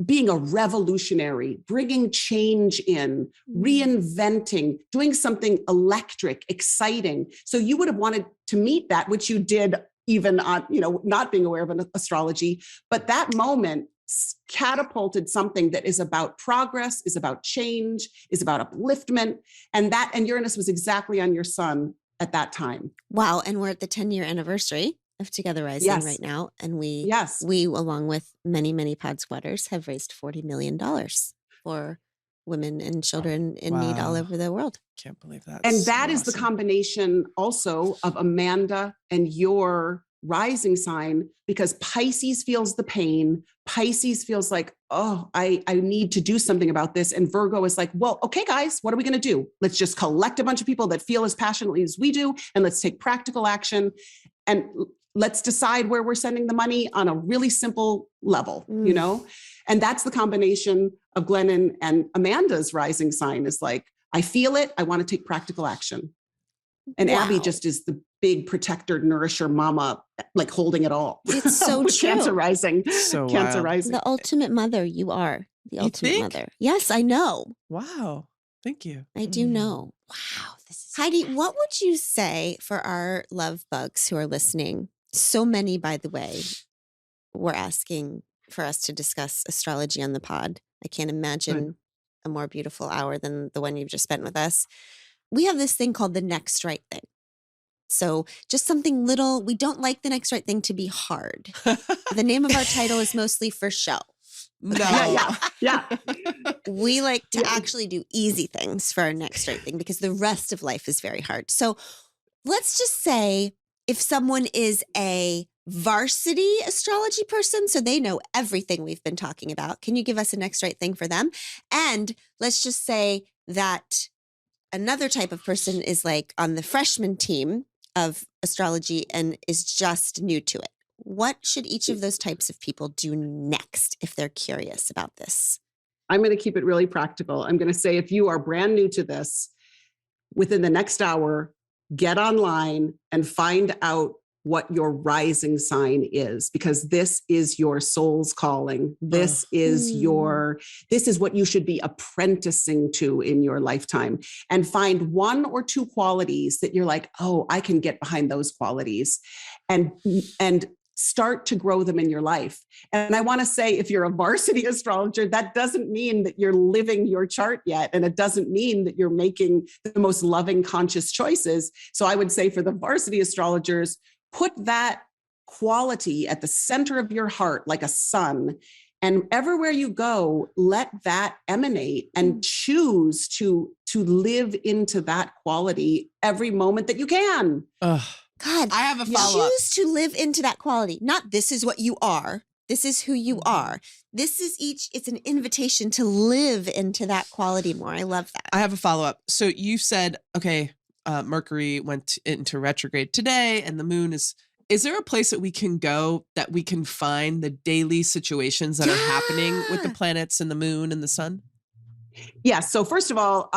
being a revolutionary, bringing change in, reinventing, doing something electric, exciting. So you would have wanted to meet that, which you did even on, not being aware of an astrology, but that moment catapulted something that is about progress, is about change, is about upliftment. And Uranus was exactly on your sun at that time. Wow. And we're at the 10-year anniversary of Together Rising Yes. right now. And we, Yes. along with many, many pod sweaters, have raised $40 million for women and children in need all Wow. over the world. Can't believe that. And that is the combination also of Amanda and your rising sign, because Pisces feels the pain. Pisces feels like, oh, I need to do something about this. And Virgo is like, well, okay, guys, what are we going to do? Let's just collect a bunch of people that feel as passionately as we do. And let's take practical action. And let's decide where we're sending the money on a really simple level, And that's the combination of Glennon and Amanda's rising sign is like, I feel it. I want to take practical action. And Wow. Abby just is the big protector, nourisher mama, like holding it all. It's so With true. Cancer rising. So Cancer wild. rising. The ultimate mother, you are the You ultimate think? mother. Yes, I know. Wow. Thank you. I do know. Wow. This is Heidi, what would you say for our love bugs who are listening? So many, by the way, were asking for us to discuss astrology on the pod. I can't imagine a more beautiful hour than the one you've just spent with us. We have this thing called the next right thing. So just something little. We don't like the next right thing to be hard. The name of our title is mostly for show. No. Yeah. We like to Yeah. actually do easy things for our next right thing because the rest of life is very hard. So let's just say if someone is a varsity astrology person, so they know everything we've been talking about, can you give us a next right thing for them? And let's just say that another type of person is like on the freshman team of astrology and is just new to it. What should each of those types of people do next if they're curious about this? I'm going to keep it really practical. I'm going to say, if you are brand new to this, within the next hour, get online and find out what your rising sign is, because this is your soul's calling. This is what you should be apprenticing to in your lifetime, and find 1 or 2 qualities that you're like, oh, I can get behind those qualities, and start to grow them in your life. And I want to say, if you're a varsity astrologer, that doesn't mean that you're living your chart yet. And it doesn't mean that you're making the most loving, conscious choices. So I would say for the varsity astrologers, put that quality at the center of your heart like a sun. And everywhere you go, let that emanate and choose to live into that quality every moment that you can. Ugh. God, I have a follow-up. choose to live into that quality. Not this is what you are. This is who you are. This is it's an invitation to live into that quality more. I love that. I have a follow-up. So you said, okay, Mercury went into retrograde today and the moon is there a place that we can go that we can find the daily situations that are happening with the planets and the moon and the sun? Yes. So first of all,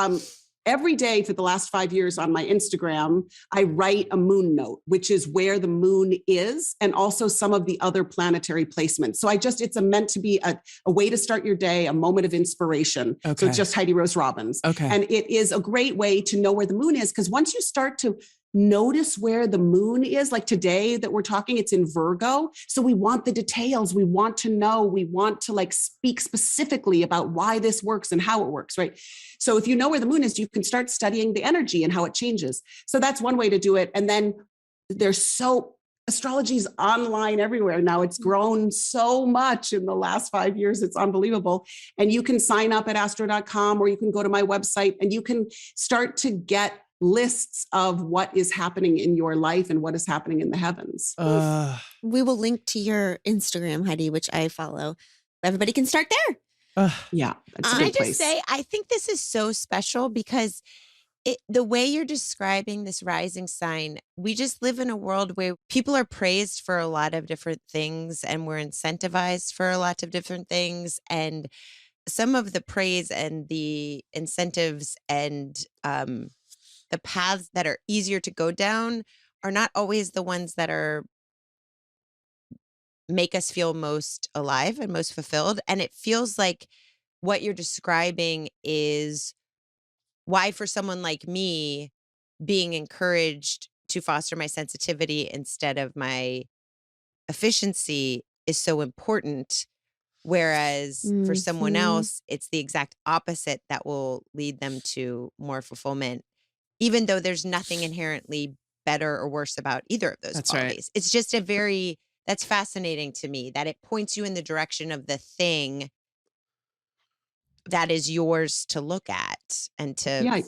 every day for the last 5 years on my Instagram, I write a moon note, which is where the moon is, and also some of the other planetary placements. So it's meant to be a way to start your day, a moment of inspiration. So Okay. it's just Heidi Rose Robbins. Okay. And it is a great way to know where the moon is, because once you start to notice where the moon is, like today that we're talking, it's in Virgo. So we want the details. We want to know, we want to like speak specifically about why this works and how it works, right? So if you know where the moon is, you can start studying the energy and how it changes. So that's one way to do it. And then astrology is online everywhere now. It's grown so much in the last 5 years. It's unbelievable. And you can sign up at astro.com, or you can go to my website and you can start to get lists of what is happening in your life and what is happening in the heavens. We will link to your Instagram, Heidi, which I follow. Everybody can start there. Yeah. That's a Can I good just place. say, I think this is so special because the way you're describing this rising sign, we just live in a world where people are praised for a lot of different things and we're incentivized for a lot of different things. And some of the praise and the incentives and the paths that are easier to go down are not always the ones that make us feel most alive and most fulfilled. And it feels like what you're describing is why, for someone like me, being encouraged to foster my sensitivity instead of my efficiency is so important. Whereas for someone else, it's the exact opposite that will lead them to more fulfillment, even though there's nothing inherently better or worse about either of those That's right. qualities. It's just that's fascinating to me that it points you in the direction of the thing that is yours to look at and to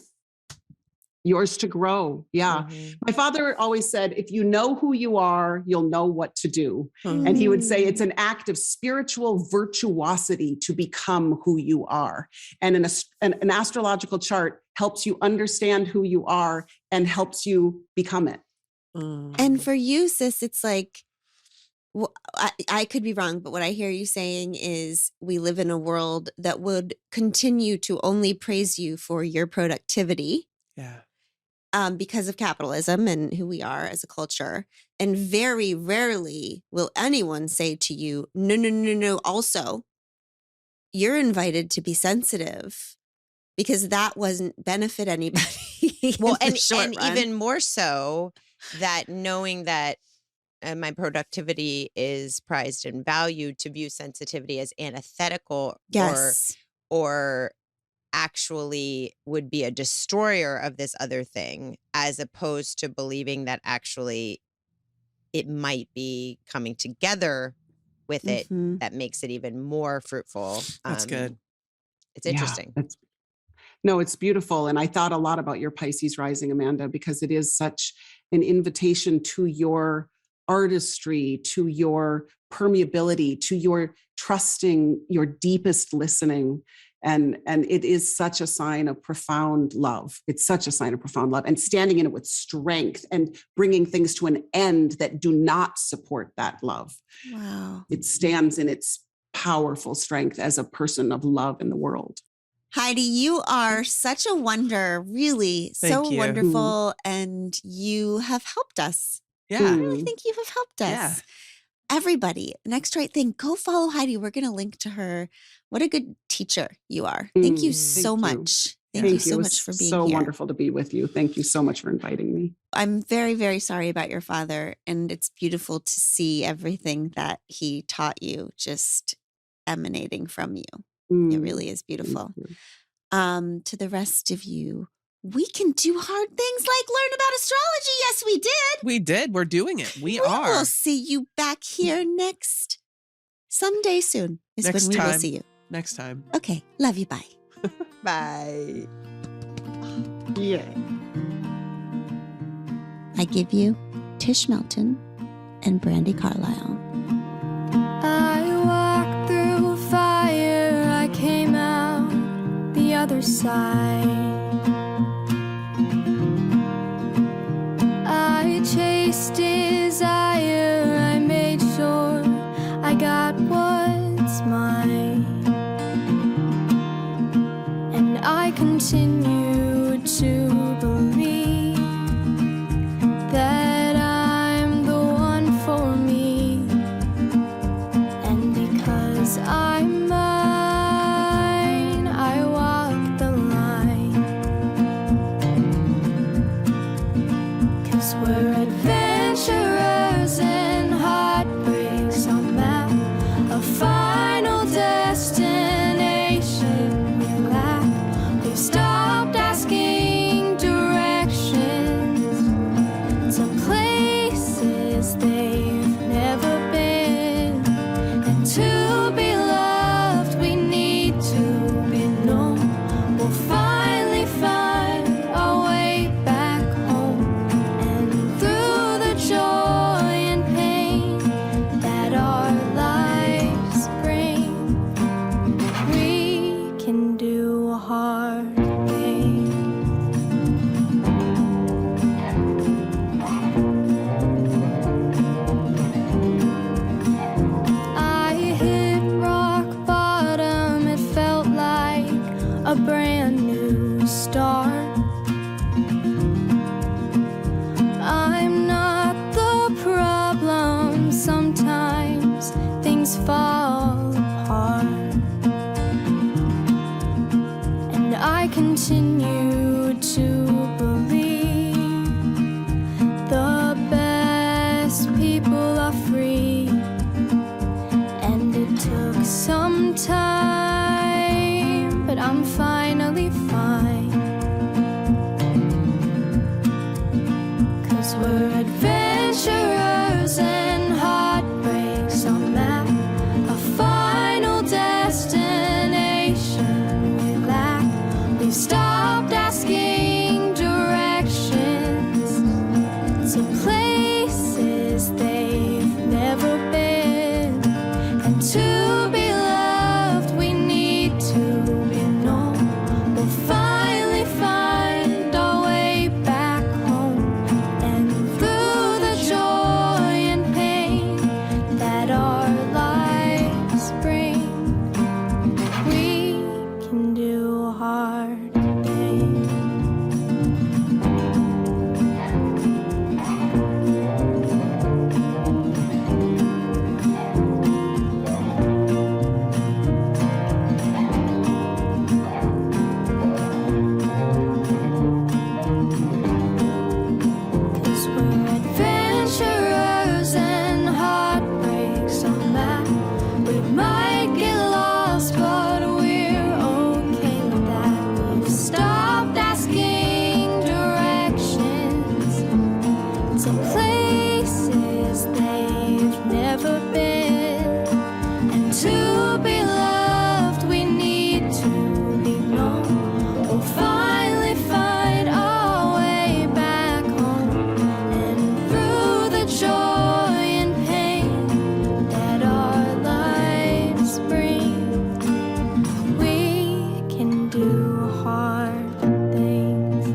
yours to grow. Yeah. Mhm. My father always said, if you know who you are, you'll know what to do. And he would say it's an act of spiritual virtuosity to become who you are. And an astrological chart helps you understand who you are and helps you become it. And for you, sis, it's like, well, I could be wrong, but what I hear you saying is we live in a world that would continue to only praise you for your productivity. Yeah. Because of capitalism and who we are as a culture. And very rarely will anyone say to you, no. Also, you're invited to be sensitive because that wasn't benefit anybody. Well, in and the short run. even more so that knowing that my productivity is prized and valued, to view sensitivity as antithetical Yes. or actually would be a destroyer of this other thing, as opposed to believing that actually it might be coming together with it that makes it even more fruitful. That's good. It's interesting. No, it's beautiful. And I thought a lot about your Pisces rising, Amanda, because it is such an invitation to your artistry, to your permeability, to your trusting, your deepest listening. And it is such a sign of profound love. It's such a sign of profound love, and standing in it with strength and bringing things to an end that do not support that love. Wow. It stands in its powerful strength as a person of love in the world. Heidi, you are such a wonder, really. Thank so you. wonderful. And you have helped us. I Yeah. really think you have helped us. Yeah. Everybody, Next Right Thing, go follow Heidi. We're going to link to her. What a good teacher you are. Thank you so Thank you. much. Thank you so much for being so here. wonderful to be with you. Thank you so much for inviting me. I'm very, very sorry about your father. And it's beautiful to see everything that he taught you just emanating from you. It really is beautiful. To the rest of you, we can do hard things like learn about astrology. Yes, we did. We did. We're doing it. We We'll are. see you back here someday soon is Next when we time. will see you. Next time. Okay. Love you. Bye. Bye. Yeah. I give you Tish Melton and Brandy Carlisle. I walked through fire, I came out the other side. I chased desire, I made sure I got what's mine. And I continue to believe that I'm the one for me. And because I'm mine, I walk the line. 'Cause we're adventurers and heartbreaks on map, a final destination we lack. We've stopped asking directions to places they've never been. And to be loved, we need to be known. We'll finally find our way back home. And through the joy and pain that our lives bring, we can do hard things. I hit rock bottom, it felt like a brand new start. I'm not the problem, sometimes things fall apart. And I continue to believe the best people are free. And it took some time, but I'm finally fine. 'Cause we're adventurers and heartbreaks on map, a final destination we lack. We've stopped asking directions to places they've never been. And to be loved, we need to be known. We'll finally find our way back home. And through the joy and pain that our lives bring, we can do hard things. Cause we're adventurers and heartbreaks on map. We might get lost, but we're okay with that. We've stopped asking directions to places they've never been. And to be loved, we need to be known. We'll finally find our way back home. And through the joy and pain that our lives bring, we can do hard things.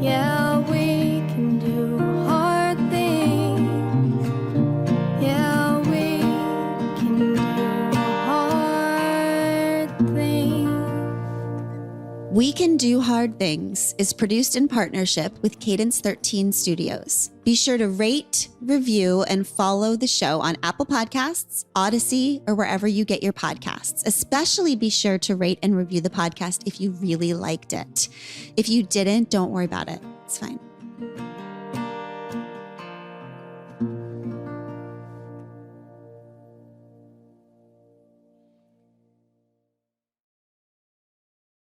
Yeah, we can do hard things. Yeah, we can do hard things. We Can Do Hard Things is produced in partnership with Cadence 13 Studios. Be sure to rate, review, and follow the show on Apple Podcasts, Odyssey, or wherever you get your podcasts. Especially be sure to rate and review the podcast if you really liked it. If you didn't, don't worry about it. It's fine.